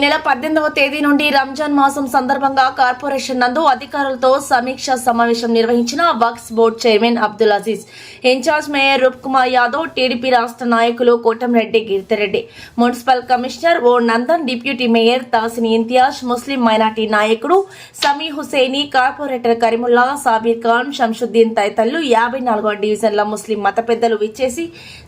నెల 18వ తేదీ నుండి రంజాన్ మాసం సందర్భంగా కార్పొరేషన్ నందు అధికారులతో సమీక్ష సమావేశం నిర్వహించిన Waqf board chairman Abdul Aziz, incharge mayor Roop Kumar Yadav, TDP రాష్ట్ర నాయకులు Kotamreddy Giridharreddy, municipal commissioner O Nandan, deputy mayor Tasini Imtiaz, ముస్లిం మైనార్టీ నాయకుడు సమీ హుసేని, కార్పొరేటర్ కరీముల్లా, సాబీర్ ఖాన్, షంషుద్దీన్ తదితరులు 54వ డివిజన్ల ముస్లిం మత పెద్దలు విచ్చేసి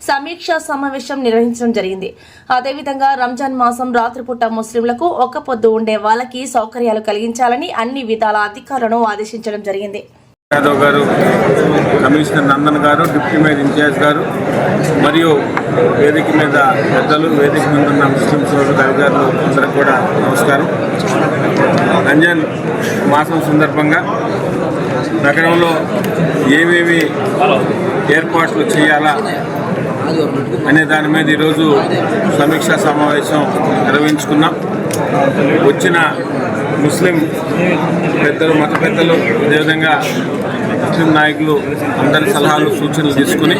సమీక్ష సమావేశం నిర్వహించడం జరిగింది. అదేవిధంగా రంజాన్ మాసం రాత్రిపూట ముస్లింలకు ఒక్క పొద్దు ఉండే వాళ్ళకి సౌకర్యాలు కలిగించాలని అన్ని విధాల అధికారులను ఆదేశించడం జరిగింది. యాదవ్ గారు, కమిషనర్ నందన్ గారు, డిప్యూటీ మేయర్ ఇంచార్జ్ గారు మరియు వేదిక మీద పెద్దలు, వేదిక మీద ఉన్న ముస్లిం సోదరులు, అధికారులు అందరికీ కూడా నమస్కారం. రంజాన్ మాసం సందర్భంగా నగరంలో ఏమేమి ఏర్పాట్లు చేయాలా అనే దాని మీద ఈరోజు సమీక్షా సమావేశం నిర్వహించుకున్నాం. వచ్చిన ముస్లిం పెద్దలు, మత పెద్దలు, అదేవిధంగా ముస్లిం నాయకులు అందరి సలహాలు, సూచనలు తీసుకుని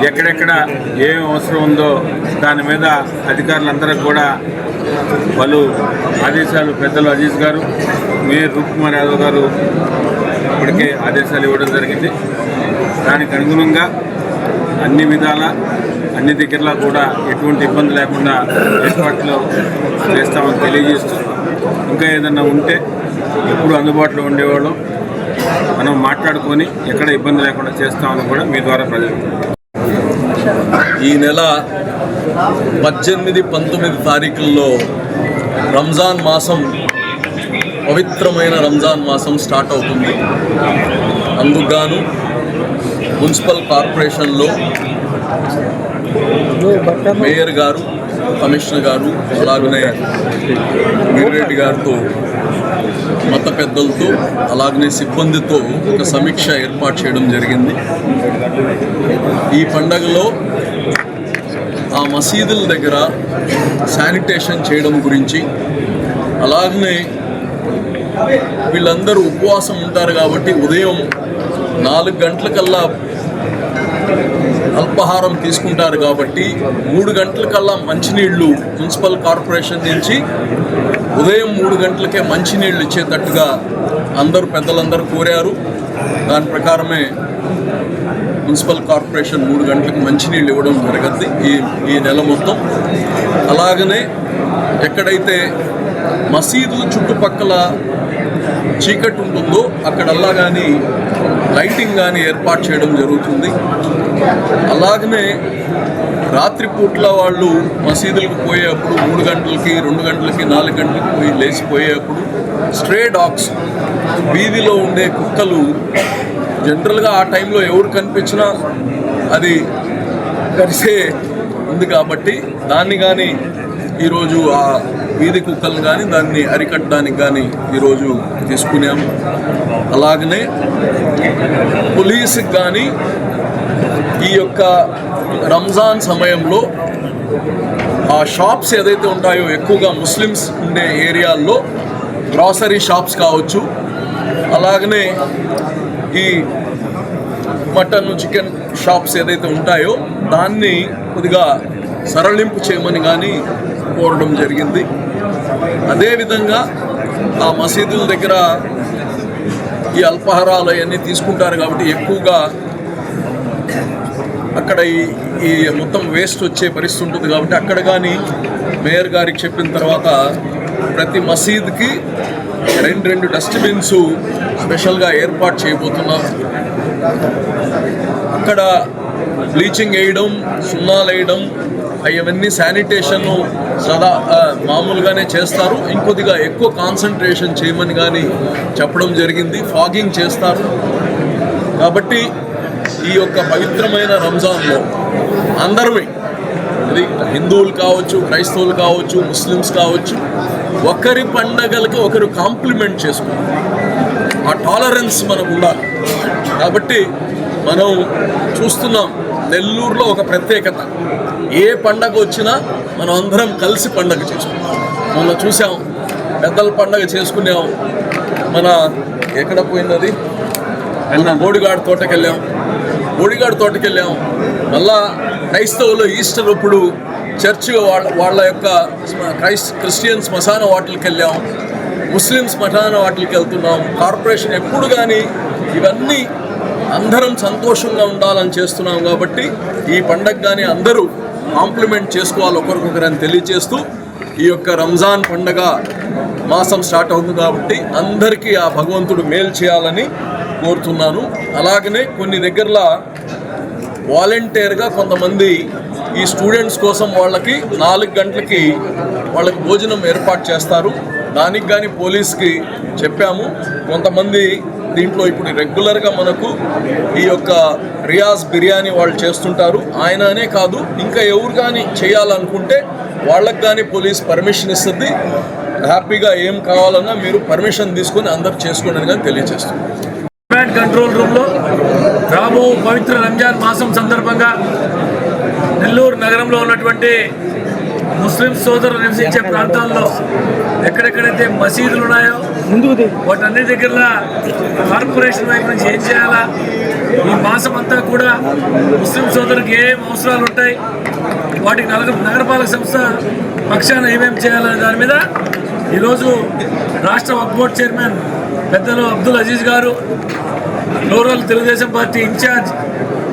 ఎక్కడెక్కడ ఏం అవసరం ఉందో దాని మీద అధికారులందరికీ కూడా వాళ్ళు ఆదేశాలు, పెద్దలు అజీజ్ గారు, మేయర్ రూప్ కుమార్ యాదవ్ గారు ఇప్పటికే ఆదేశాలు ఇవ్వడం జరిగింది. దానికి అనుగుణంగా అన్ని విధాల అన్ని దగ్గరలో కూడా ఎటువంటి ఇబ్బంది లేకుండా ఏర్పాట్లు చేస్తామని తెలియజేస్తూ, ఇంకా ఏదన్నా ఉంటే ఎప్పుడు అందుబాటులో ఉండేవాళ్ళం మనం మాట్లాడుకొని ఎక్కడ ఇబ్బంది లేకుండా చేస్తామని కూడా మీ ద్వారా ప్రజలు. ఈ నెల 18, 19 తారీఖుల్లో రంజాన్ మాసం, పవిత్రమైన రంజాన్ మాసం స్టార్ట్ అవుతుంది. అందుకుగాను మున్సిపల్ కార్పొరేషన్లో మేయర్ గారు, కమిషనర్ గారు, అలాగనే గిరిరెడ్డి గారితో, మత పెద్దలతో, అలాగనే సిబ్బందితో ఒక సమీక్ష ఏర్పాటు చేయడం జరిగింది. ఈ పండగలో ఆ మసీదుల దగ్గర శానిటేషన్ చేయడం గురించి, అలాగనే వీళ్ళందరూ ఉపవాసం ఉంటారు కాబట్టి ఉదయం 4 గంటలకల్లా అల్పాహారం తీసుకుంటారు కాబట్టి 3 గంటలకల్లా మంచినీళ్లు మున్సిపల్ కార్పొరేషన్ నుంచి ఉదయం 3 గంటలకే మంచినీళ్ళు ఇచ్చేటట్టుగా పెద్దలందరూ కోరారు. దాని ప్రకారమే మున్సిపల్ కార్పొరేషన్ 3 గంటలకు మంచినీళ్ళు ఇవ్వడం జరగద్ది ఈ నెల మొత్తం. అలాగనే ఎక్కడైతే మసీదుల చుట్టుపక్కల చీకటి ఉంటుందో అక్కడల్లా కానీ లైటింగ్ కానీ ఏర్పాటు చేయడం జరుగుతుంది. అలాగనే రాత్రిపూట్ల వాళ్ళు మసీదులకు పోయేప్పుడు 3 గంటలకి, 2 గంటలకి, 4 గంటలకి పోయి లేచిపోయేప్పుడు స్ట్రే డాగ్స్, వీధిలో ఉండే కుక్కలు, జనరల్గా ఆ టైంలో ఎవరు కనిపించినా అది కరిసే ఉంది కాబట్టి దాన్ని కానీ ఈరోజు ఆ వీధి కుక్కలను కానీ దాన్ని అరికట్టడానికి కానీ ఈరోజు తీసుకున్నాము. అలాగనే పోలీసుకి కానీ ఈ యొక్క రంజాన్ సమయంలో ఆ షాప్స్ ఏదైతే ఉంటాయో ఎక్కువగా ముస్లిమ్స్ ఉండే ఏరియాల్లో గ్రాసరీ షాప్స్ కావచ్చు, అలాగనే ఈ మటన్, చికెన్ షాప్స్ ఏదైతే ఉంటాయో దాన్ని కొద్దిగా సరళింపు చేయమని కానీ కోరడం జరిగింది. అదేవిధంగా ఆ మసీదుల దగ్గర ఈ అల్పాహారాలు అవన్నీ తీసుకుంటారు కాబట్టి ఎక్కువగా అక్కడ ఈ మొత్తం వేస్ట్ వచ్చే పరిస్థితి ఉంటుంది కాబట్టి అక్కడ కానీ మేయర్ గారికి చెప్పిన తర్వాత ప్రతి మసీద్కి 2 డస్ట్బిన్స్ స్పెషల్గా ఏర్పాటు చేయబోతున్నాం. అక్కడ బ్లీచింగ్ వేయడం, సున్నాలు వేయడం, అవన్నీ శానిటేషన్ మామూలుగానే చేస్తారు. ఇంకొద్దిగా ఎక్కువ కాన్సన్ట్రేషన్ చేయమని కానీ చెప్పడం జరిగింది. ఫాగింగ్ చేస్తారు. కాబట్టి ఈ యొక్క పవిత్రమైన రంజాన్లో అందరమే, ఇది హిందువులు కావచ్చు, క్రైస్తవులు కావచ్చు, ముస్లిమ్స్ కావచ్చు, ఒకరి పండగలకి ఒకరు కాంప్లిమెంట్ చేసుకుంటారు. ఆ టాలరెన్స్ మనకు ఉండాలి. కాబట్టి మనం చూస్తున్నాం నెల్లూరులో ఒక ప్రత్యేకత, ఏ పండగ వచ్చినా మనం అందరం కలిసి పండగ చేసుకుంటాం. మొన్న చూసాం, పెద్దల పండగ చేసుకున్నాం. మన ఎక్కడ పోయినది బోడిగాడు తోటకెళ్ళాం. మళ్ళా క్రైస్తవులు ఈస్టర్ అప్పుడు చర్చ్ వాళ్ళ యొక్క క్రిస్టియన్ శ్మశాన వాటికి వెళ్ళాం, ముస్లిం శ్మశాన వాటికి వెళ్తున్నాం. కార్పొరేషన్ ఎప్పుడు కానీ ఇవన్నీ అందరం సంతోషంగా ఉండాలని చేస్తున్నాం కాబట్టి ఈ పండగ కానీ అందరూ కాంప్లిమెంట్ చేసుకోవాలి ఒకరికొకరని తెలియజేస్తూ ఈ యొక్క రంజాన్ పండగ మాసం స్టార్ట్ అవుతుంది కాబట్టి అందరికీ ఆ భగవంతుడు మేలు చేయాలని కోరుతున్నాను. అలాగనే కొన్ని దగ్గరలో వాలంటీర్గా కొంతమంది ఈ స్టూడెంట్స్ కోసం వాళ్ళకి 4 గంటలకి వాళ్ళకి భోజనం ఏర్పాటు చేస్తారు. దానికి కానీ పోలీస్కి చెప్పాము. కొంతమంది దీంట్లో ఇప్పుడు రెగ్యులర్గా మనకు ఈ యొక్క రియాజ్ బిర్యానీ వాళ్ళు చేస్తుంటారు. ఆయన అనే కాదు, ఇంకా ఎవరు కానీ చేయాలనుకుంటే వాళ్ళకి కానీ పోలీస్ పర్మిషన్ ఇస్తుంది. హ్యాపీగా ఏం కావాలన్నా మీరు పర్మిషన్ తీసుకొని అందరు చేసుకోండి అని కానీ తెలియజేస్తున్నారు. కంట్రోల్ రూమ్లో రాబో పవిత్ర రంజాన్ మాసం సందర్భంగా నెల్లూరు నగరంలో ఉన్నటువంటి ముస్లిం సోదరులు నివసించే ప్రాంతాల్లో ఎక్కడెక్కడైతే మసీదులు ఉన్నాయో వాటన్ని దగ్గర కార్పొరేషన్ వైపు నుంచి ఏం చేయాలా, ఈ మాసం అంతా కూడా ముస్లిం సోదరులకు ఏం అవసరాలు ఉంటాయి, వాటికి నగరపాలక సంస్థ పక్షాన ఏమేమి చేయాలనే దాని మీద ఈరోజు రాష్ట్ర వక్ఫ్ బోర్డ్ చైర్మన్ పెద్దలు అబ్దుల్ అజీజ్ గారు, rural Telugu Desam party incharge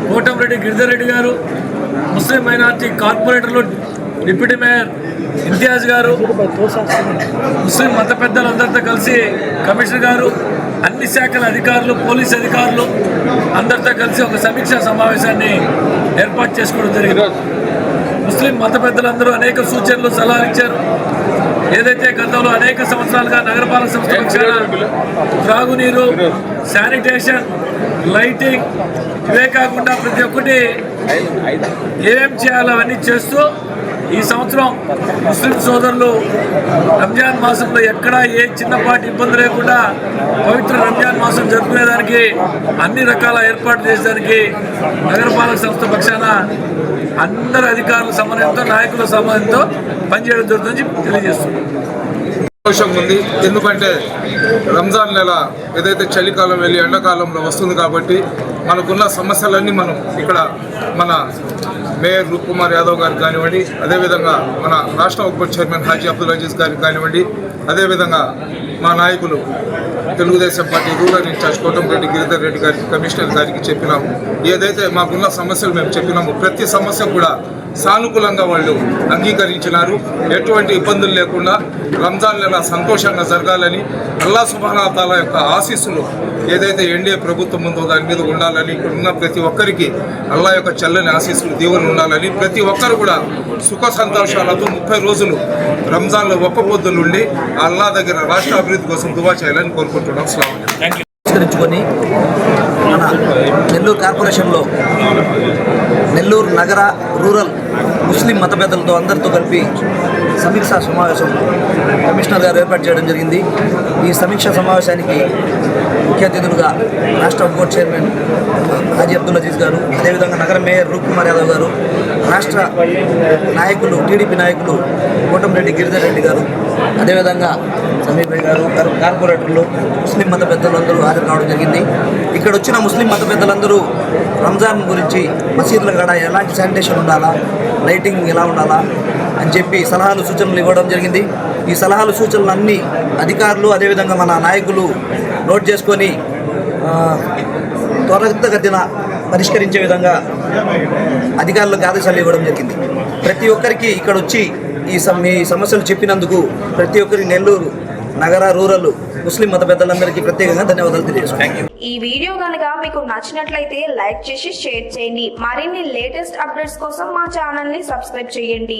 Kotamreddy Giridhar Reddy గారు, ముస్లిం మైనార్టీ కార్పొరేటర్లు డిప్యూటీ మేయర్ ఇంతియాజ్ గారు, ముస్లిం మత పెద్దలందరితో కలిసి కమిషనర్ గారు, అన్ని శాఖల అధికారులు, పోలీస్ అధికారులు అందరితో కలిసి ఒక సమీక్షా సమావేశాన్ని ఏర్పాటు చేసుకోవడం జరిగింది. ముస్లిం మత పెద్దలందరూ అనేక సూచనలు, సలహాలు ఇచ్చారు. ఏదైతే గతంలో అనేక సంవత్సరాలుగా నగరపాలక సంస్థ పక్షాన త్రాగునీరు, శానిటేషన్, లైటింగ్ ఇవే కాకుండా ప్రతి ఒక్కటి ఏం చేయాలో అవన్నీ చేస్తూ ఈ సంవత్సరం ముస్లిం సోదరులు రంజాన్ మాసంలో ఎక్కడా ఏ చిన్నపాటి ఇబ్బంది లేకుండా పవిత్ర రంజాన్ మాసం జరుపుకునేదానికి అన్ని రకాల ఏర్పాట్లు చేసేదానికి నగరపాలక సంస్థ పక్షాన అందరు అధికారుల సమన్వయంతో, నాయకుల సమన్వయంతో పనిచేయడం జరుగుతుందని తెలియజేస్తున్నాం. సంతోషంగా ఉంది. ఎందుకంటే రంజాన్ నెల ఏదైతే చలికాలం వెళ్ళి ఎండాకాలంలో వస్తుంది కాబట్టి మనకున్న సమస్యలన్నీ మనం ఇక్కడ మన మేయర్ రూప్ కుమార్ యాదవ్ గారికి కానివ్వండి, అదేవిధంగా మన రాష్ట్ర వక్ఫ్ బోర్డ్ చైర్మన్ హాజీ అబ్దుల్ అజీజ్ గారికి కానివ్వండి, అదేవిధంగా మా నాయకులు Telugu Desam party rural incharge Kotamreddy Giridhar Reddy గారికి, కమిషనర్ గారికి చెప్పినాము. ఏదైతే మాకున్న సమస్యలు మేము చెప్పినాము ప్రతి సమస్య కూడా సానుకూలంగా వాళ్ళు అంగీకరించినారు. ఎటువంటి ఇబ్బందులు లేకుండా రంజాన్ నెల సంతోషంగా జరగాలని, అల్లా సుబ్హానహు వ తఆలా యొక్క ఆశీస్సులు ఏదైతే ఎన్డీఏ ప్రభుత్వం ఉందో దాని మీద ఉండాలని, ఇక్కడ ఉన్న ప్రతి ఒక్కరికి అల్లా యొక్క చల్లని ఆశీస్సులు దీవెనలు ఉండాలని, ప్రతి ఒక్కరు కూడా సుఖ సంతోషాలతో 30 రోజులు రంజాన్లో ఒక్క పొద్దులు ఉండి అల్లా దగ్గర రాష్ట్ర అభివృద్ధి కోసం దువా చేయాలని కోరుకుంటున్నాం. పురస్కరించుకొని మన నెల్లూరు కార్పొరేషన్లో నెల్లూరు నగర రూరల్ ముస్లిం మత పెద్దలతో అందరితో కలిపి సమీక్షా సమావేశం కమిషనర్ గారు ఏర్పాటు చేయడం జరిగింది. ఈ సమీక్షా సమావేశానికి ముఖ్య అతిథులుగా రాష్ట్ర వక్ఫ్ బోర్డ్ చైర్మన్ హాజీ అబ్దుల్ అజీజ్ గారు, అదేవిధంగా నగర మేయర్ రూప్ కుమార్ యాదవ్ గారు, రాష్ట్ర నాయకులు టీడీపీ నాయకులు కోటంరెడ్డి గిరిధర్ రెడ్డి గారు, అదేవిధంగా సమీర్ భాయ్ గారు, కార్పొరేటర్లు, ముస్లిం మత పెద్దలందరూ హాజరు కావడం జరిగింది. ఇక్కడ వచ్చిన ముస్లిం మత పెద్దలందరూ రంజాన్ గురించి మసీదుల కాడ ఎలాంటి శానిటేషన్ ఉండాలా, లైటింగ్ ఎలా ఉండాలా అని చెప్పి సలహాలు, సూచనలు ఇవ్వడం జరిగింది. ఈ సలహాలు, సూచనలు అన్నీ అధికారులు అదేవిధంగా మన నాయకులు నోట్ చేసుకొని త్వరితగతిన పరిష్కరించే విధంగా అధికారులకు ఆదేశాలు ఇవ్వడం జరిగింది. ప్రతి ఒక్కరికి ఇక్కడ వచ్చి ఈ సమస్యలు చెప్పినందుకు ప్రతి ఒక్కరి నెల్లూరు నగర రూరల్ ముస్లిం మత పెద్దలందరికీ ప్రత్యేకంగా ధన్యవాదాలు తెలియజేస్తున్నాను. ఈ వీడియో కనుక మీకు నచ్చినట్లయితే లైక్ చేసి షేర్ చేయండి. మరిన్ని లేటెస్ట్ అప్డేట్స్ కోసం మా ఛానల్ ని సబ్స్క్రైబ్ చేయండి.